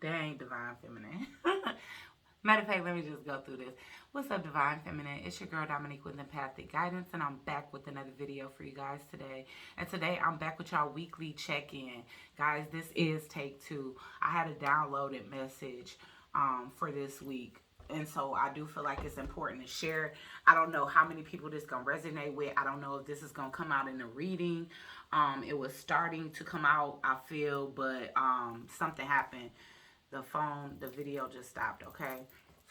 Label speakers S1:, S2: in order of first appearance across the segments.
S1: They ain't Divine Feminine. Matter of fact, let me just go through this. What's up, Divine Feminine? It's your girl Dominique with Empathic Guidance, and I'm back with another video for you guys today. And today I'm back with y'all weekly check-in. Guys, this is take two. I had a downloaded message for this week. And so I do feel like it's important to share. I don't know how many people this gonna resonate with. I don't know if this is gonna come out in a reading. It was starting to come out, I feel, but something happened. The video just stopped, okay?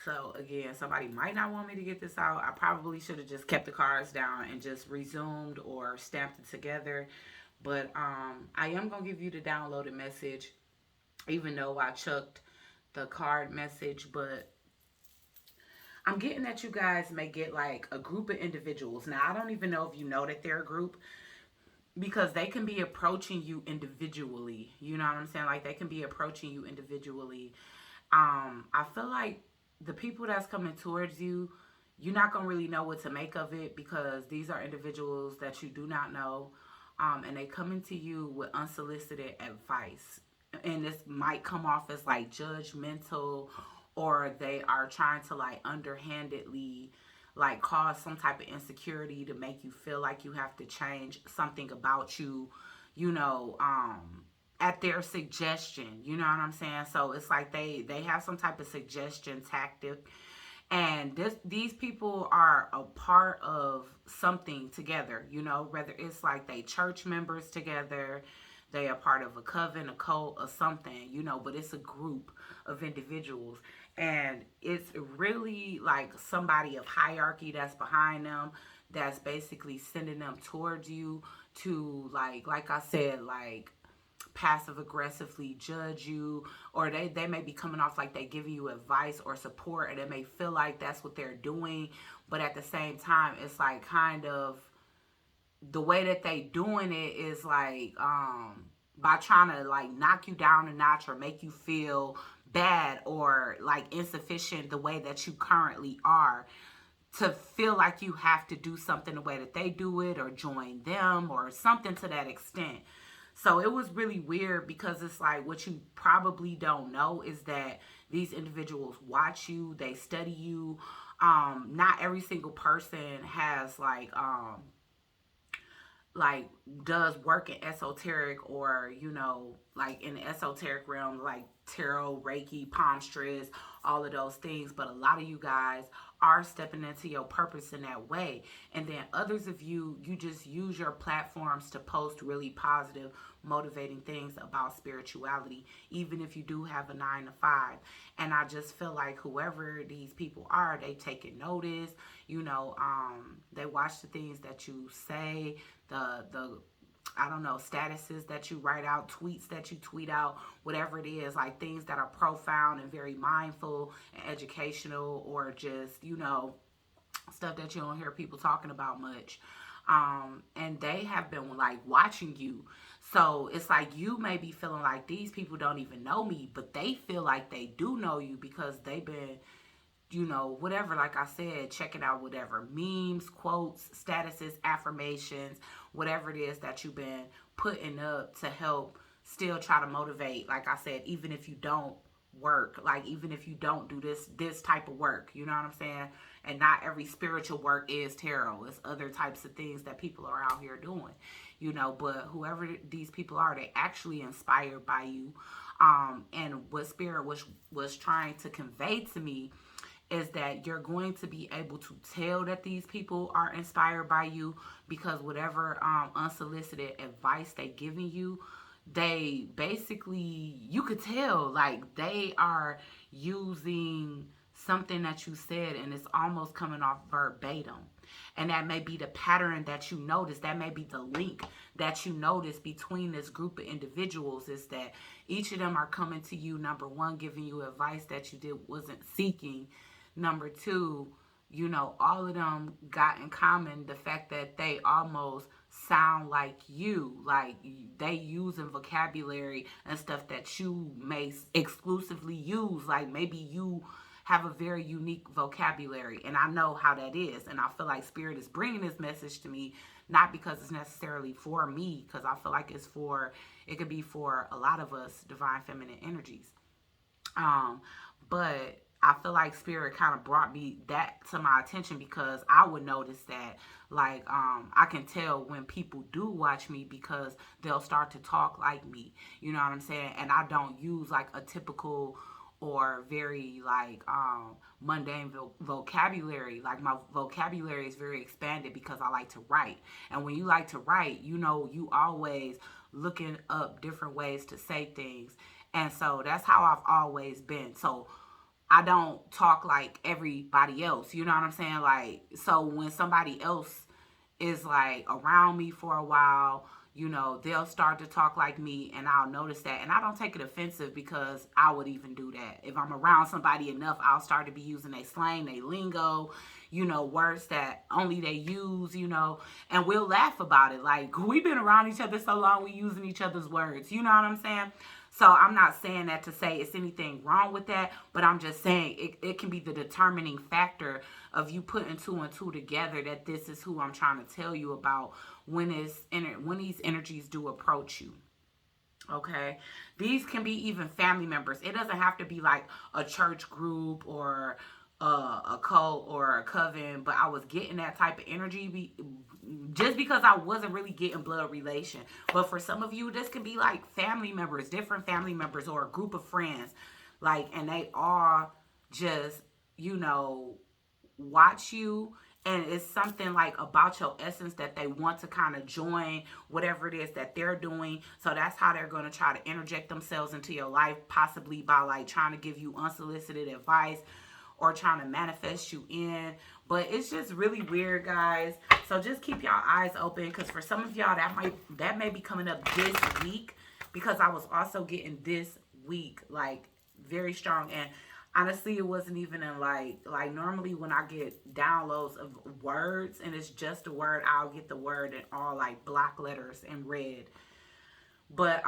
S1: So again, somebody might not want me to get this out. I probably should have just kept the cards down and just resumed or stamped it together. But I am gonna give you the downloaded message, even though I chucked the card message. But I'm getting that you guys may get like a group of individuals. Now, I don't even know if you know that they're a group, because they can be approaching you individually. You know what I'm saying? Like, they can be approaching you individually. I feel like the people that's coming towards you, you're not gonna really know what to make of it, because these are individuals that you do not know, and they come into you with unsolicited advice. And this might come off as like judgmental, or they are trying to like underhandedly like cause some type of insecurity to make you feel like you have to change something about you, you know, at their suggestion. You know what I'm saying? So it's like they have some type of suggestion tactic. And these people are a part of something together, you know, whether it's like they church members together, they are part of a coven, a cult, or something, you know, but it's a group of individuals. And it's really like somebody of hierarchy that's behind them, that's basically sending them towards you to, like I said, like passive aggressively judge you, or they may be coming off like they giving you advice or support, and it may feel like that's what they're doing, but at the same time it's like kind of the way that they doing it is like by trying to like knock you down a notch or make you feel bad or like insufficient the way that you currently are, to feel like you have to do something the way that they do it or join them or something to that extent. So it was really weird, because it's like what you probably don't know is that these individuals watch you, they study you. Not every single person has like does work in esoteric, or you know, like in the esoteric realm, like tarot, reiki, palmistry, all of those things. But a lot of you guys are stepping into your purpose in that way. And then others of you, you just use your platforms to post really positive, motivating things about spirituality, even if you do have a 9 to 5. And I just feel like whoever these people are, they taking notice, you know. They watch the things that you say, the I don't know, statuses that you write out, tweets that you tweet out, whatever it is, like things that are profound and very mindful and educational, or just, you know, stuff that you don't hear people talking about much. And they have been like watching you. So it's like you may be feeling like these people don't even know me, but they feel like they do know you, because they've been, you know, whatever, like I said, checking out whatever memes, quotes, statuses, affirmations, whatever it is that you've been putting up to help still try to motivate. Like I said, even if you don't work, like even if you don't do this type of work, you know what I'm saying? And not every spiritual work is tarot. It's other types of things that people are out here doing, you know. But whoever these people are, they actually inspired by you. And what spirit was trying to convey to me is that you're going to be able to tell that these people are inspired by you, because whatever unsolicited advice they giving you, they basically, you could tell like they are using something that you said, and it's almost coming off verbatim. And that may be the pattern that you notice. That may be the link that you notice between this group of individuals, is that each of them are coming to you, number one, giving you advice that you wasn't seeking. Number two, you know, all of them got in common the fact that they almost sound like you. Like they using vocabulary and stuff that you may exclusively use. Like maybe you have a very unique vocabulary, and I know how that is. And I feel like Spirit is bringing this message to me, not because it's necessarily for me, because I feel like it could be for a lot of us divine feminine energies. Um, but I feel like spirit kind of brought me that to my attention because I would notice that like I can tell when people do watch me because they'll start to talk like me. You know what I'm saying? And I don't use like a typical or very like mundane vocabulary. Like my vocabulary is very expanded because I like to write. And when you like to write, you know, you always looking up different ways to say things. And so that's how I've always been. So I don't talk like everybody else. You know what I'm saying? Like, so when somebody else is like around me for a while, you know, they'll start to talk like me and I'll notice that. And I don't take it offensive because I would even do that. If I'm around somebody enough, I'll start to be using their slang, their lingo, you know, words that only they use, you know, and we'll laugh about it. Like, we've been around each other so long, we using each other's words. You know what I'm saying? So I'm not saying that to say it's anything wrong with that, but I'm just saying it can be the determining factor of you putting two and two together that this is who I'm trying to tell you about when these energies do approach you. Okay, these can be even family members. It doesn't have to be like a church group or a cult or a coven, but I was getting that type of energy just because I wasn't really getting blood relation. But for some of you, this can be like family members, different family members, or a group of friends, like, and they are just, you know, watch you, and it's something like about your essence that they want to kind of join whatever it is that they're doing. So that's how they're going to try to interject themselves into your life, possibly by like trying to give you unsolicited advice or trying to manifest you in. But it's just really weird, guys. So just keep y'all eyes open, because for some of y'all that may be coming up this week, because I was also getting this week like very strong. And honestly, it wasn't even in like normally when I get downloads of words and it's just a word, I'll get the word in all like block letters in red. But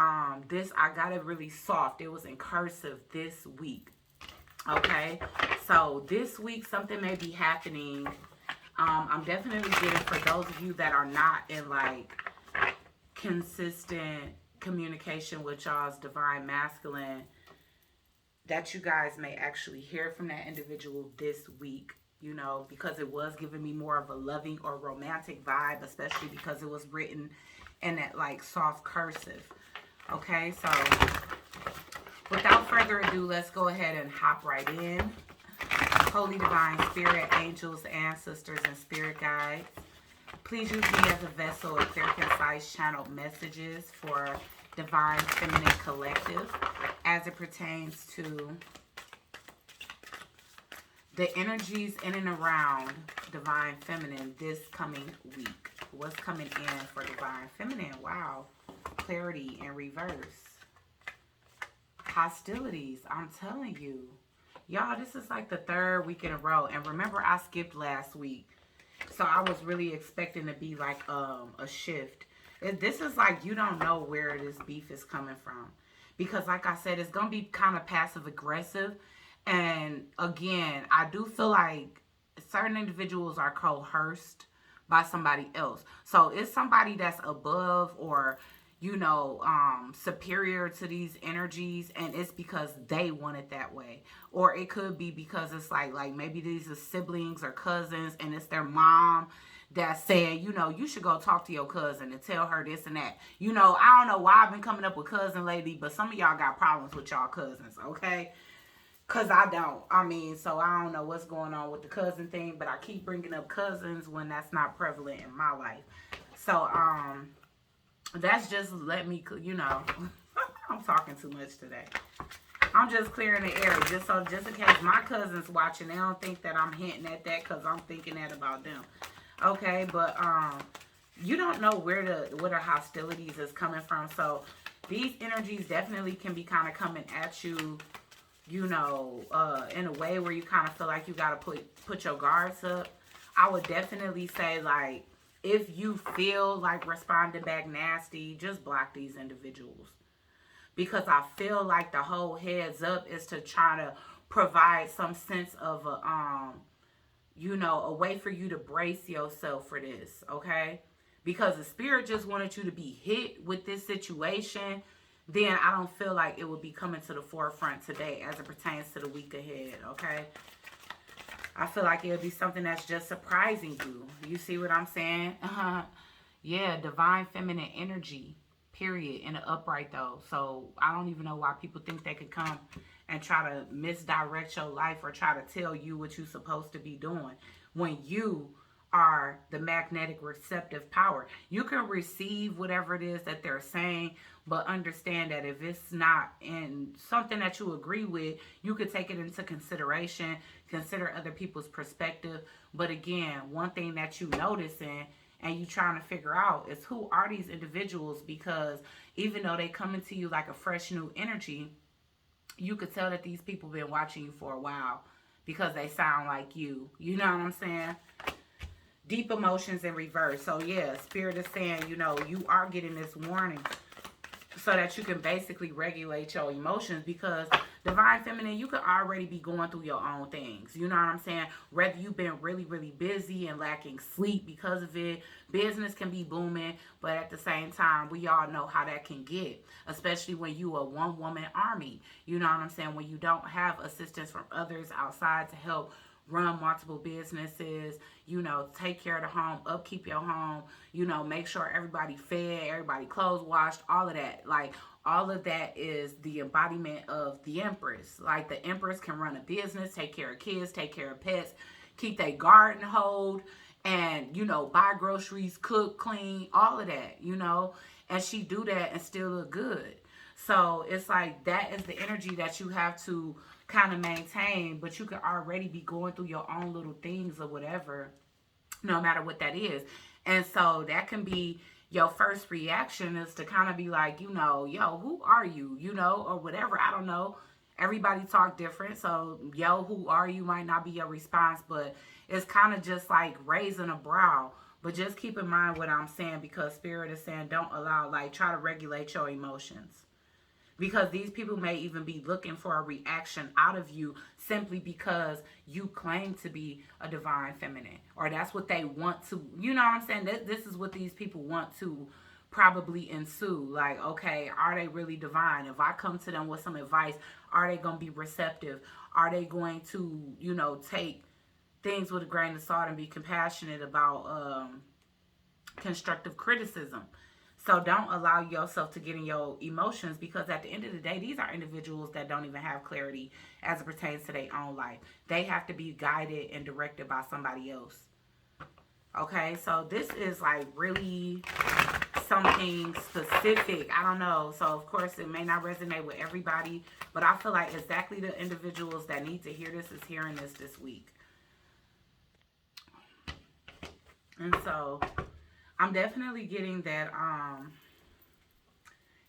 S1: this, I got it really soft. It was in cursive this week. Okay, so this week something may be happening. I'm definitely getting, for those of you that are not in like consistent communication with y'all's divine masculine, that you guys may actually hear from that individual this week, you know, because it was giving me more of a loving or romantic vibe, especially because it was written in that like soft cursive. Okay, so without further ado, let's go ahead and hop right in. Holy Divine Spirit, angels, ancestors, and spirit guides, please use me as a vessel of clear, concise, channeled messages for Divine Feminine Collective as it pertains to the energies in and around Divine Feminine this coming week. What's coming in for Divine Feminine? Wow. Clarity in reverse. Hostilities, I'm telling you. Y'all, this is like the third week in a row. And remember, I skipped last week. So I was really expecting to be like a shift. This is like, you don't know where this beef is coming from. Because like I said, it's going to be kind of passive aggressive. And again, I do feel like certain individuals are coerced by somebody else. So it's somebody that's above or, you know, superior to these energies, and it's because they want it that way. Or it could be because it's like maybe these are siblings or cousins, and it's their mom that's saying, you know, you should go talk to your cousin and tell her this and that. You know, I don't know why I've been coming up with cousin lately, but some of y'all got problems with y'all cousins, okay? Because I don't. I mean, so I don't know what's going on with the cousin thing, but I keep bringing up cousins when that's not prevalent in my life. So, that's just let me, you know, I'm talking too much today. I'm just clearing the air just in case my cousin's watching, they don't think that I'm hinting at that because I'm thinking that about them. Okay, but you don't know where the hostilities is coming from. So these energies definitely can be kind of coming at you, you know, in a way where you kind of feel like you got to put your guards up. I would definitely say, like, if you feel like responding back nasty, just block these individuals. Because I feel like the whole heads up is to try to provide some sense of a, you know, a way for you to brace yourself for this, okay? Because the spirit just wanted you to be hit with this situation then I don't feel like it would be coming to the forefront today as it pertains to the week ahead, okay? I feel like it would be something that's just surprising you. You see what I'm saying? Yeah, divine feminine energy, period, in the upright though. So I don't even know why people think they could come and try to misdirect your life or try to tell you what you're supposed to be doing when you are the magnetic receptive power. You can receive whatever it is that they're saying, but understand that if it's not in something that you agree with, you could take it into consideration, consider other people's perspective. But again, one thing that you noticing and you trying to figure out is who are these individuals, because even though they come into you like a fresh new energy, you could tell that these people been watching you for a while because they sound like you. You know what I'm saying? Deep emotions in reverse. So yeah, Spirit is saying, you know, you are getting this warning so that you can basically regulate your emotions, because divine feminine, you could already be going through your own things. You know what I'm saying? Whether you've been really, really busy and lacking sleep because of it, business can be booming, but at the same time, we all know how that can get, especially when you are a one-woman army. You know what I'm saying? When you don't have assistance from others outside to help run multiple businesses, you know, take care of the home, upkeep your home, you know, make sure everybody fed, everybody clothes washed, all of that. Like, all of that is the embodiment of the Empress. Like, the Empress can run a business, take care of kids, take care of pets, keep their garden hold, and, you know, buy groceries, cook, clean, all of that, you know, and she do that and still look good. So it's like that is the energy that you have to kind of maintain, but you could already be going through your own little things or whatever, no matter what that is. And so that can be your first reaction, is to kind of be like, you know, yo, who are you, you know, or whatever. I don't know. Everybody talk different. So, yo, who are you might not be your response, but it's kind of just like raising a brow. But just keep in mind what I'm saying, because Spirit is saying don't allow, like, try to regulate your emotions. Because these people may even be looking for a reaction out of you simply because you claim to be a divine feminine. Or that's what they want to, you know what I'm saying? This is what these people want to probably ensue. Like, okay, are they really divine? If I come to them with some advice, are they going to be receptive? Are they going to, you know, take things with a grain of salt and be compassionate about constructive criticism? So don't allow yourself to get in your emotions, because at the end of the day, these are individuals that don't even have clarity as it pertains to their own life. They have to be guided and directed by somebody else. Okay, so this is like really something specific. I don't know. So of course it may not resonate with everybody, but I feel like exactly the individuals that need to hear this is hearing this week. And so I'm definitely getting that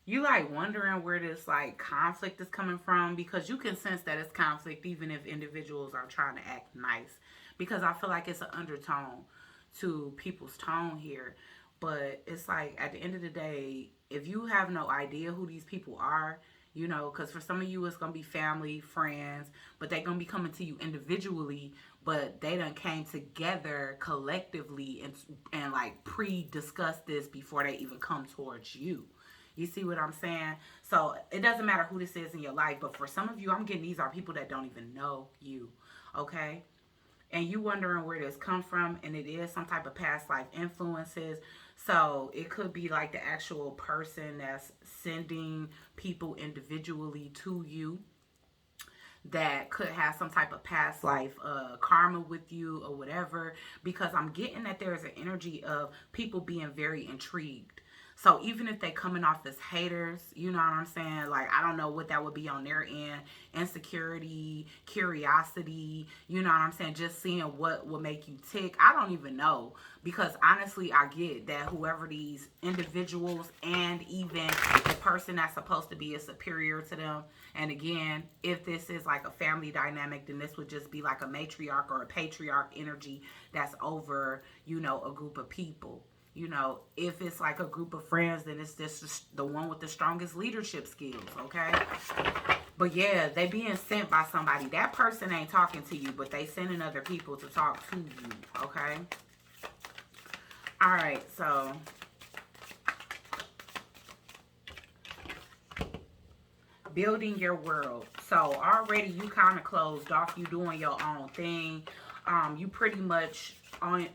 S1: you like wondering where this like conflict is coming from, because you can sense that it's conflict even if individuals are trying to act nice, because I feel like it's an undertone to people's tone here. But it's like at the end of the day, if you have no idea who these people are, you know, because for some of you it's going to be family, friends, but they're going to be coming to you individually, but they done came together collectively and like pre-discuss this before they even come towards you. You see what I'm saying? So it doesn't matter who this is in your life, but for some of you, I'm getting these are people that don't even know you, okay? And you wondering where this come from, and it is some type of past life influences. So it could be like the actual person that's sending people individually to you that could have some type of past life karma with you or whatever, because I'm getting that there's an energy of people being very intrigued. So even if they coming off as haters, you know what I'm saying? Like, I don't know what that would be on their end. Insecurity, curiosity, you know what I'm saying? Just seeing what will make you tick. I don't even know. Because honestly, I get that whoever these individuals and even the person that's supposed to be a superior to them. And again, if this is like a family dynamic, then this would just be like a matriarch or a patriarch energy that's over, you know, a group of people. You know, if it's like a group of friends, then it's just the one with the strongest leadership skills, okay? But yeah, they being sent by somebody. That person ain't talking to you, but they sending other people to talk to you, okay? All right, so building your world. So already you kind of closed off. You doing your own thing. You pretty much on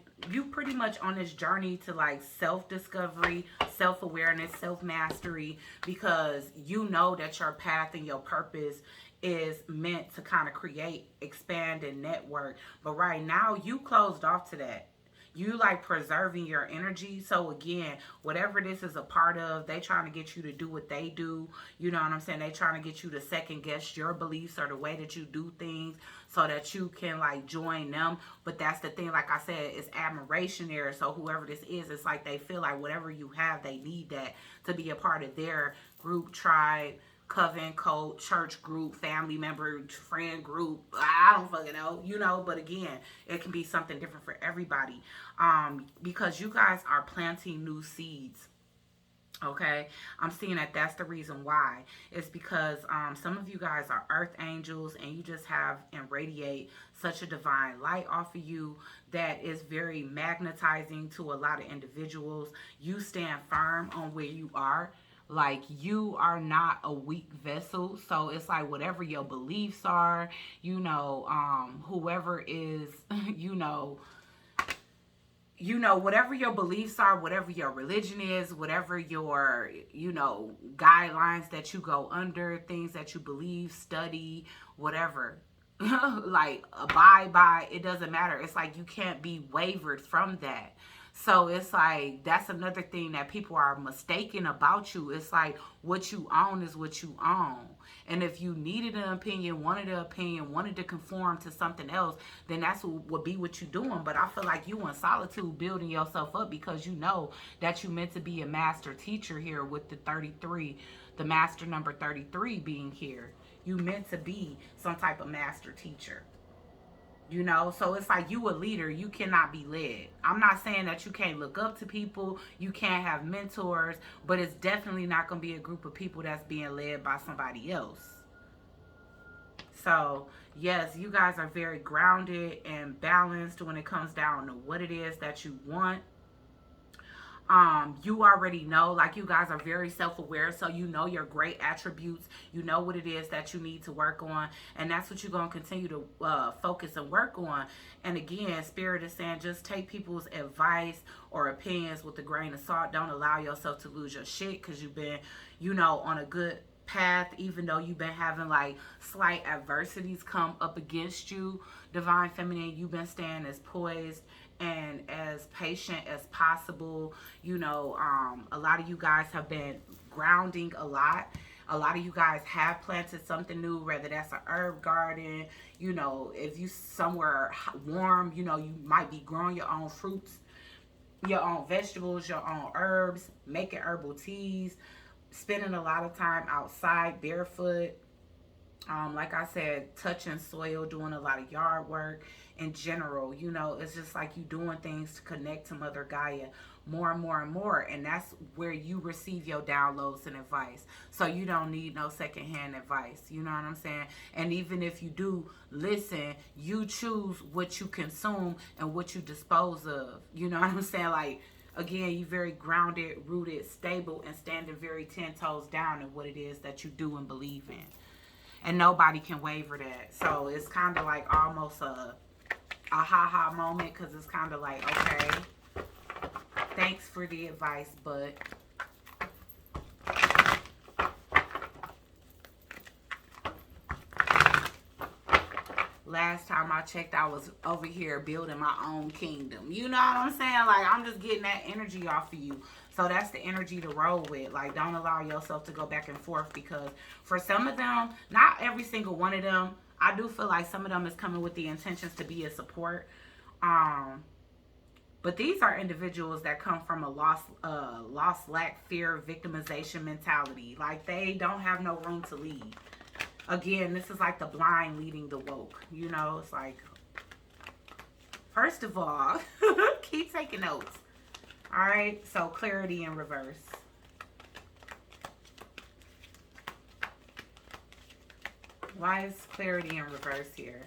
S1: this journey to like self-discovery, self-awareness, self-mastery, because you know that your path and your purpose is meant to kind of create, expand, and network. But right now you closed off to that. You like preserving your energy. So again, whatever this is a part of, they trying to get you to do what they do. You know what I'm saying? They trying to get you to second guess your beliefs or the way that you do things so that you can like join them. But that's the thing, like I said, it's admiration there. So whoever this is, it's like they feel like whatever you have, they need that to be a part of their group, tribe, coven, cult, church group, family member, friend group. I don't fucking know, you know. But again, it can be something different for everybody, because you guys are planting new seeds. Okay, I'm seeing that that's the reason why. It's because some of you guys are earth angels, and you just have and radiate such a divine light off of you that is very magnetizing to a lot of individuals. You stand firm on where you are. Like, you are not a weak vessel. So it's like whatever your beliefs are, whoever is, whatever your beliefs are, whatever your religion is, whatever your, guidelines that you go under, things that you believe, study, whatever, like abide by, it doesn't matter. It's like you can't be wavered from that. So it's like, that's another thing that people are mistaken about you. It's like, what you own is what you own. And if you needed an opinion, wanted to conform to something else, then that's what would be what you're doing. But I feel like you in solitude building yourself up, because you know that you meant to be a master teacher here with the 33, the master number 33 being here. You meant to be some type of master teacher. So it's like, you a leader, you cannot be led. I'm not saying that you can't look up to people, you can't have mentors, but it's definitely not going to be a group of people that's being led by somebody else. So yes, you guys are very grounded and balanced when it comes down to what it is that you want. You already know, like, you guys are very self-aware, so you know your great attributes, you know what it is that you need to work on, and that's what you're going to continue to focus and work on. And again, Spirit is saying, just take people's advice or opinions with a grain of salt. Don't allow yourself to lose your shit, because you've been, on a good path, even though you've been having like slight adversities come up against you. Divine Feminine, you've been staying as poised and as patient as possible. A lot of you guys have been grounding a lot. A lot of you guys have planted something new, whether that's an herb garden, if you somewhere warm, you might be growing your own fruits, your own vegetables, your own herbs, making herbal teas, spending a lot of time outside barefoot. Like I said, touching soil, doing a lot of yard work in general. It's just like you doing things to connect to Mother Gaia more and more and more. And that's where you receive your downloads and advice. So you don't need no secondhand advice. You know what I'm saying? And even if you do listen, you choose what you consume and what you dispose of. You know what I'm saying? Like, again, you're very grounded, rooted, stable, and standing very 10 toes down in what it is that you do and believe in. And nobody can waver that. So it's kind of like almost a ha-ha moment, because it's kind of like, okay, thanks for the advice, but last time I checked, I was over here building my own kingdom. You know what I'm saying? Like, I'm just getting that energy off of you. So that's the energy to roll with. Like, don't allow yourself to go back and forth, because for some of them, not every single one of them, I do feel like some of them is coming with the intentions to be a support. But these are individuals that come from a loss, lack, fear, victimization mentality. Like, they don't have no room to lead. Again, this is like the blind leading the woke. It's like, first of all, keep taking notes. All right, so clarity in reverse. Why is clarity in reverse here?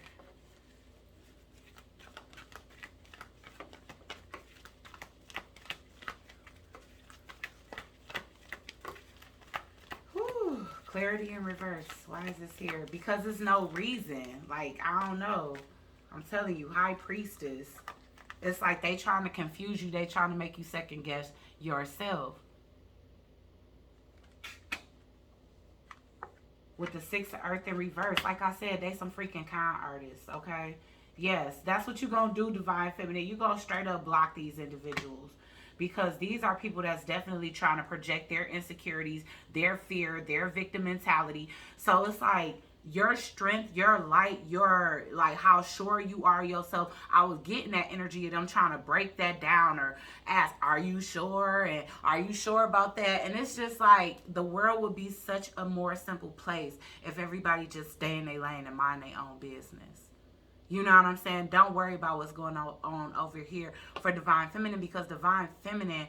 S1: Clarity in reverse. Why is this here? Because there's no reason. Like, I don't know. I'm telling you, High Priestess. It's like they trying to confuse you. They trying to make you second guess yourself. With the Six of Earth in reverse. Like I said, they some freaking con artists, okay? Yes, that's what you're going to do, Divine Feminine. You're going to straight up block these individuals. Because these are people that's definitely trying to project their insecurities, their fear, their victim mentality. So it's like your strength, your light, your like how sure you are yourself. I was getting that energy of them trying to break that down or ask, are you sure? And are you sure about that? And it's just like the world would be such a more simple place if everybody just stay in their lane and mind their own business. You know what I'm saying? Don't worry about what's going on over here for Divine Feminine, because Divine Feminine,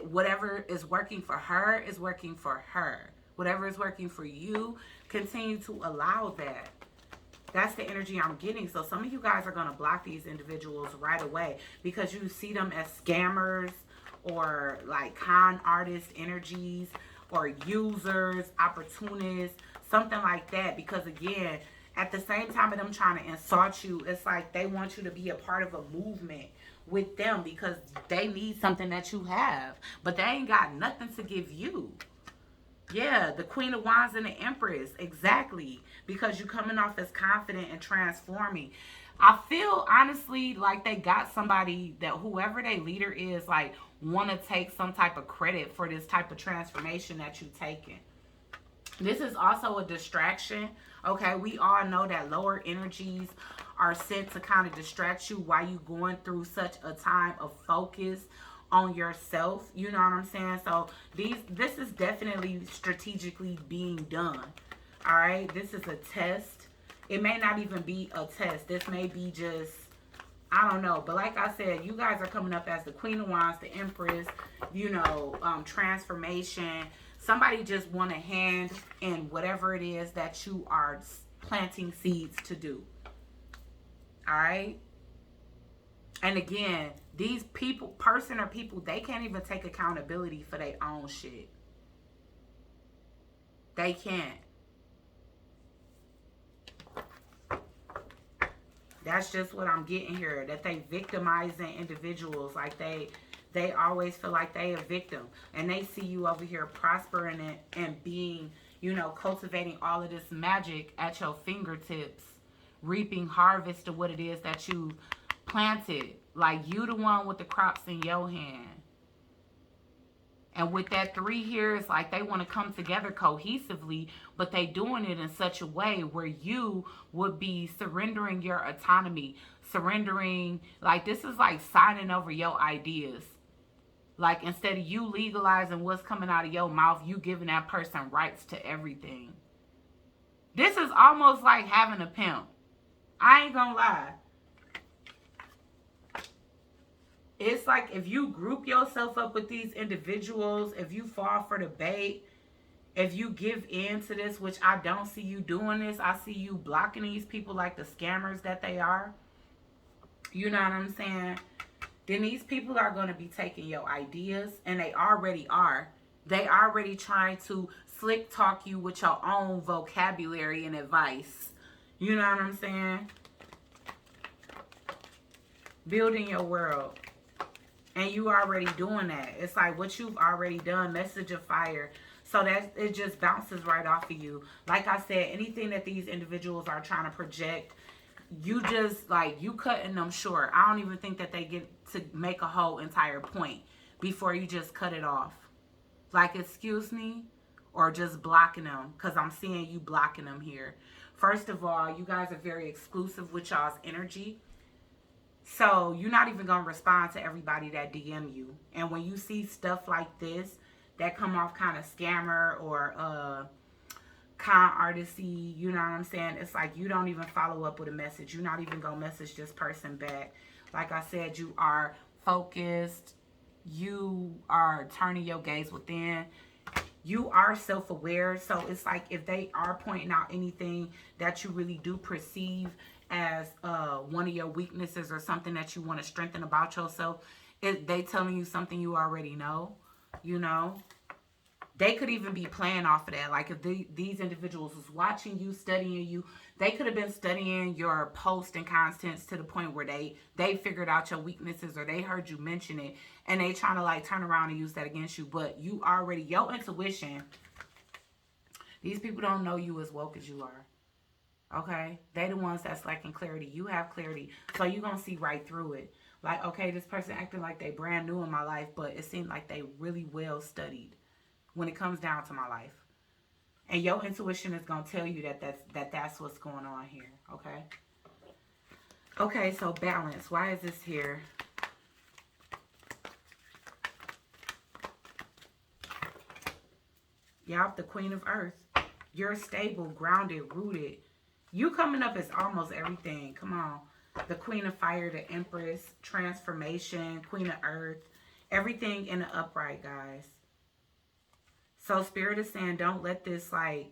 S1: whatever is working for her is working for her. Whatever is working for you, continue to allow that. That's the energy I'm getting. So some of you guys are going to block these individuals right away because you see them as scammers or like con artist energies or users, opportunists, something like that. Because again, at the same time of them trying to insult you, it's like they want you to be a part of a movement with them because they need something that you have. But they ain't got nothing to give you. Yeah, the Queen of Wands and the Empress. Exactly. Because you're coming off as confident and transforming. I feel, honestly, like they got somebody that whoever their leader is, like, want to take some type of credit for this type of transformation that you've taken. This is also a distraction. Okay, we all know that lower energies are sent to kind of distract you while you're going through such a time of focus on yourself. You know what I'm saying? So this is definitely strategically being done. All right, this is a test. It may not even be a test. This may be just, I don't know. But like I said, you guys are coming up as the Queen of Wands, the Empress, you know, transformation. Somebody just want a hand in whatever it is that you are planting seeds to do. All right? And again, these people, person or people, they can't even take accountability for their own shit. They can't. That's just what I'm getting here. That they victimizing individuals. Like they always feel like they a victim. And they see you over here prospering and being, you know, cultivating all of this magic at your fingertips. Reaping harvest of what it is that you planted. Like you the one with the crops in your hand. And with that 3 here, it's like they want to come together cohesively, but they doing it in such a way where you would be surrendering your autonomy, surrendering, like this is like signing over your ideas. Like instead of you legalizing what's coming out of your mouth, you giving that person rights to everything. This is almost like having a pimp. I ain't gonna lie. It's like if you group yourself up with these individuals, if you fall for the bait, if you give in to this, which I don't see you doing this. I see you blocking these people like the scammers that they are. You know what I'm saying? Then these people are going to be taking your ideas, and they already are. They already trying to slick talk you with your own vocabulary and advice. You know what I'm saying? Building your world. And you already doing that. It's like what you've already done, message of fire. So that it just bounces right off of you. Like I said, anything that these individuals are trying to project, you just like, you cutting them short. I don't even think that they get to make a whole entire point before you just cut it off. Like, excuse me, or just blocking them, because I'm seeing you blocking them here. First of all, you guys are very exclusive with y'all's energy. So you're not even going to respond to everybody that DM you. And when you see stuff like this that come off kind of scammer or con artisty, you know what I'm saying? It's like you don't even follow up with a message. You're not even going to message this person back. Like I said, you are focused. You are turning your gaze within. You are self-aware. So it's like if they are pointing out anything that you really do perceive as one of your weaknesses or something that you want to strengthen about yourself, they telling you something you already know, you know. They could even be playing off of that. Like if these individuals was watching you, studying you, they could have been studying your post and contents to the point where they figured out your weaknesses, or they heard you mention it and they trying to like turn around and use that against you. But you already, your intuition, these people don't know you as woke as you are. Okay? They the ones that's lacking clarity. You have clarity. So you're going to see right through it. Like, okay, this person acting like they brand new in my life, but it seemed like they really well studied when it comes down to my life. And your intuition is going to tell you that's what's going on here. Okay? Okay, so balance. Why is this here? Y'all, the Queen of Earth. You're stable, grounded, rooted. You coming up as almost everything. Come on. The Queen of Fire, the Empress, transformation, Queen of Earth. Everything in the upright, guys. So Spirit is saying, don't let this like...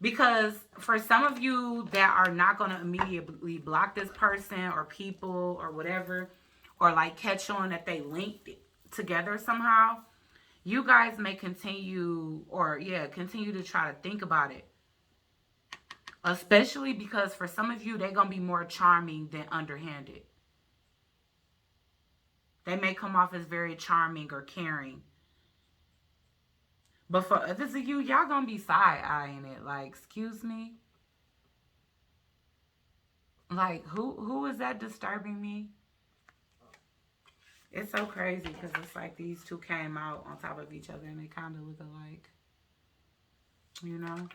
S1: Because for some of you that are not going to immediately block this person or people or whatever, or like catch on that they linked together somehow, you guys may continue, or continue to try to think about it. Especially because for some of you, they're going to be more charming than underhanded. They may come off as very charming or caring. But for others of you, y'all going to be side-eyeing it. Like, excuse me? Like, who is that disturbing me? It's so crazy because it's like these two came out on top of each other and they kind of look alike. You know?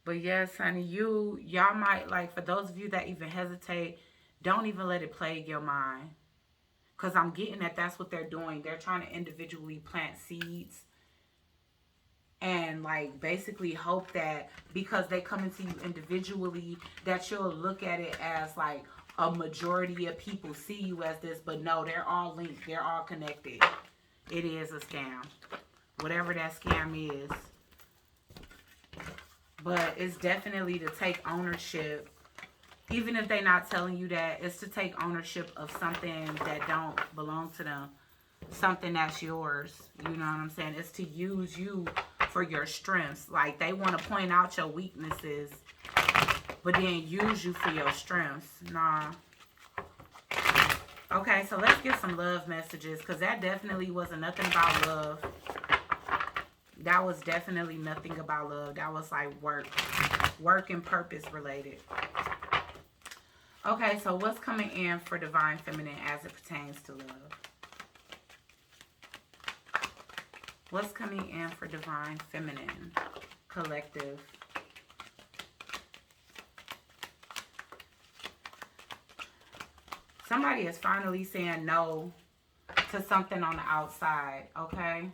S1: But yes, honey, y'all might, like, for those of you that even hesitate, don't even let it plague your mind. Because I'm getting that that's what they're doing. They're trying to individually plant seeds. And, like, basically hope that because they come into you individually, that you'll look at it as, like, a majority of people see you as this. But no, they're all linked. They're all connected. It is a scam. Whatever that scam is. But it's definitely to take ownership. Even if they're not telling you that, it's to take ownership of something that don't belong to them. Something that's yours. You know what I'm saying? It's to use you for your strengths. Like, they want to point out your weaknesses, but then use you for your strengths. Nah. Okay, so let's get some love messages, because that definitely wasn't nothing about love. That was definitely nothing about love. That was like work and purpose related. Okay, so what's coming in for Divine Feminine as it pertains to love? What's coming in for Divine Feminine Collective? Somebody is finally saying no to something on the outside, okay?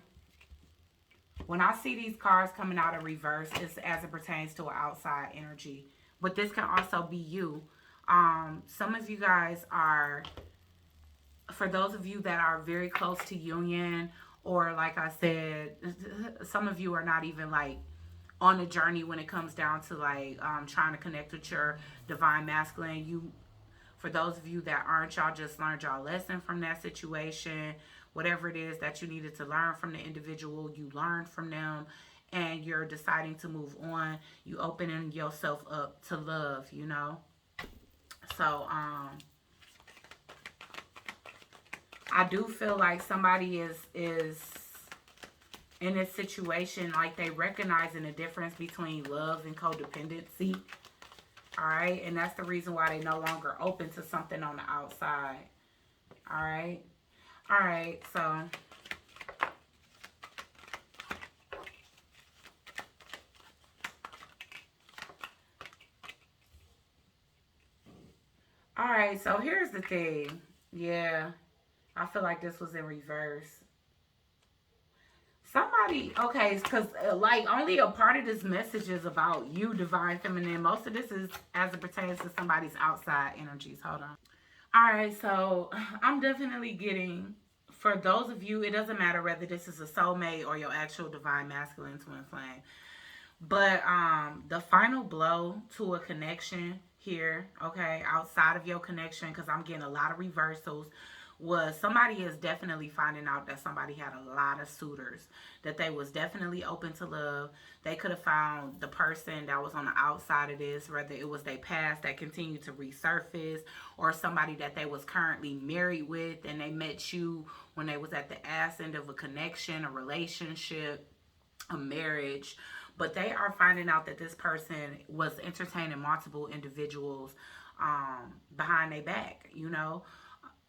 S1: When I see these cards coming out of reverse, it's as it pertains to an outside energy. But this can also be you. Some of you guys are, for those of you that are very close to union, or like I said, some of you are not even like on a journey when it comes down to like trying to connect with your divine masculine. For those of you that aren't, y'all just learned y'all lesson from that situation. Whatever it is that you needed to learn from the individual, you learned from them, and you're deciding to move on. You opening yourself up to love, you know. So, I do feel like somebody is in this situation, like they recognizing the difference between love and codependency. All right, and that's the reason why they no longer open to something on the outside. All right. All right, so all right, so here's the thing. Yeah, I feel like this was in reverse. Somebody, okay, because like only a part of this message is about you, Divine Feminine. Most of this is as it pertains to somebody's outside energies. Hold on. All right, so I'm definitely getting, for those of you, it doesn't matter whether this is a soulmate or your actual divine masculine twin flame. But the final blow to a connection here, okay, outside of your connection, because I'm getting a lot of reversals, was somebody is definitely finding out that somebody had a lot of suitors, that they was definitely open to love. They could have found the person that was on the outside of this, whether it was their past that continued to resurface, or somebody that they was currently married with and they met you when they was at the ass end of a connection, a relationship, a marriage. But they are finding out that this person was entertaining multiple individuals behind their back,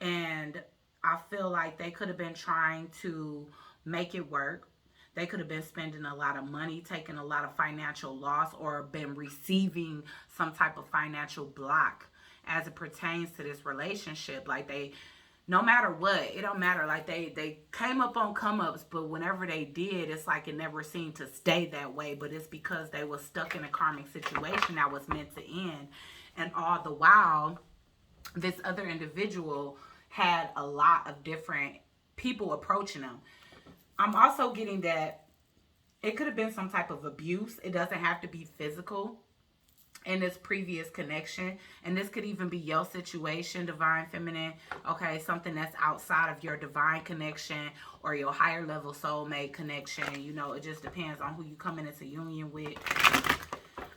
S1: and I feel like they could have been trying to make it work. They could have been spending a lot of money, taking a lot of financial loss, or been receiving some type of financial block as it pertains to this relationship. Like, they, no matter what, it don't matter. Like, they came up on come ups, but whenever they did, it's like it never seemed to stay that way. But it's because they were stuck in a karmic situation that was meant to end. And all the while, this other individual had a lot of different people approaching them. I'm also getting that it could have been some type of abuse. It doesn't have to be physical in this previous connection. And this could even be your situation, Divine Feminine. Okay, something that's outside of your divine connection or your higher level soulmate connection. It just depends on who you coming into union with.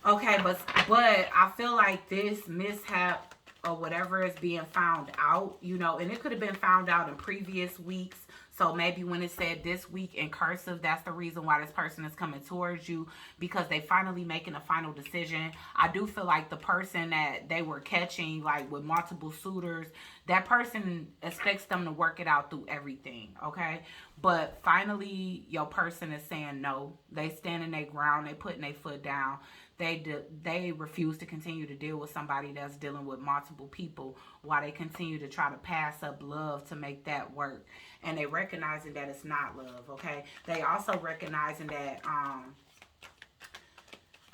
S1: Okay, but I feel like this mishap or whatever is being found out, and it could have been found out in previous weeks. So maybe when it said this week in cursive, that's the reason why this person is coming towards you, because they finally making a final decision. I do feel like the person that they were catching, like with multiple suitors, that person expects them to work it out through everything, okay? But finally, your person is saying no. They standing their ground. They putting their foot down. They refuse to continue to deal with somebody that's dealing with multiple people, while they continue to try to pass up love to make that work. And they recognizing that it's not love, okay? They also recognizing that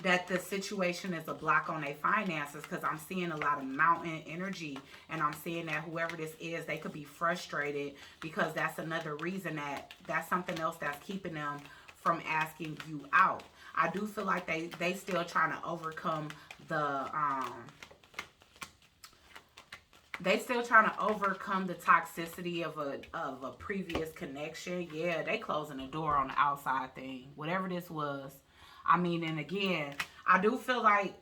S1: that the situation is a block on their finances, because I'm seeing a lot of mountain energy, and I'm seeing that whoever this is, they could be frustrated, because that's another reason that's something else that's keeping them from asking you out. I do feel like they still trying to overcome the toxicity of a previous connection. Yeah, they closing the door on the outside thing, whatever this was. I mean, and again, I do feel like,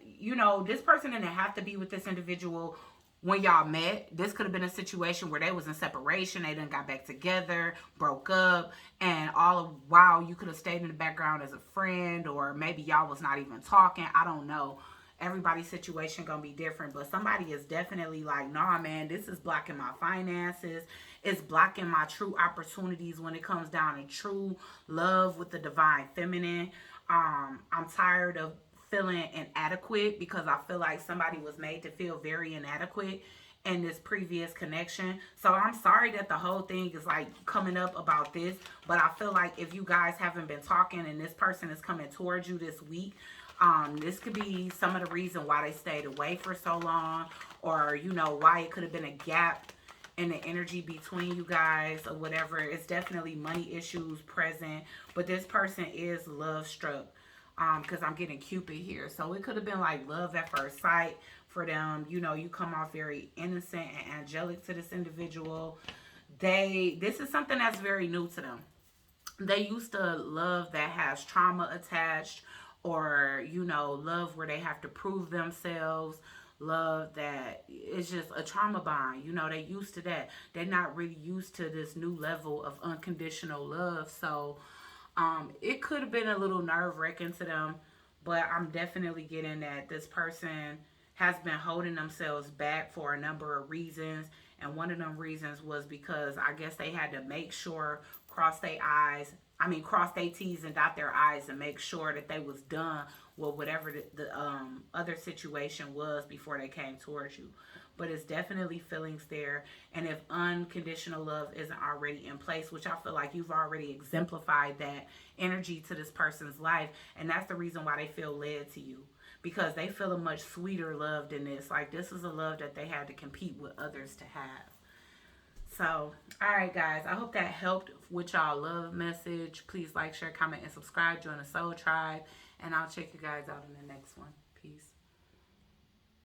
S1: this person didn't have to be with this individual when y'all met. This could have been a situation where they was in separation, they done got back together, broke up, and all the while you could have stayed in the background as a friend, or maybe y'all was not even talking. I don't know. Everybody's situation gonna be different, but somebody is definitely like, nah, man, this is blocking my finances. It's blocking my true opportunities when it comes down to true love with the Divine Feminine. I'm tired of feeling inadequate, because I feel like somebody was made to feel very inadequate in this previous connection. So I'm sorry that the whole thing is like coming up about this, but I feel like if you guys haven't been talking and this person is coming towards you this week, this could be some of the reason why they stayed away for so long, or why it could have been a gap in the energy between you guys or whatever. It's definitely money issues present, but this person is love struck, because I'm getting Cupid here. So it could have been like love at first sight for them. You come off very innocent and angelic to this individual. This is something that's very new to them. They used to love that has trauma attached, or love where they have to prove themselves, love that is just a trauma bond. They used to that. They're not really used to this new level of unconditional love. So it could have been a little nerve-wracking to them, but I'm definitely getting that this person has been holding themselves back for a number of reasons. And one of them reasons was because I guess they had to make sure, cross their T's and dot their I's, and make sure that they was done with whatever the other situation was before they came towards you. But it's definitely feelings there. And if unconditional love isn't already in place, which I feel like you've already exemplified that energy to this person's life, and that's the reason why they feel led to you, because they feel a much sweeter love than this. Like, this is a love that they had to compete with others to have. So, all right, guys, I hope that helped with y'all love message. Please like, share, comment, and subscribe. Join the Soul Tribe, and I'll check you guys out in the next one. Peace.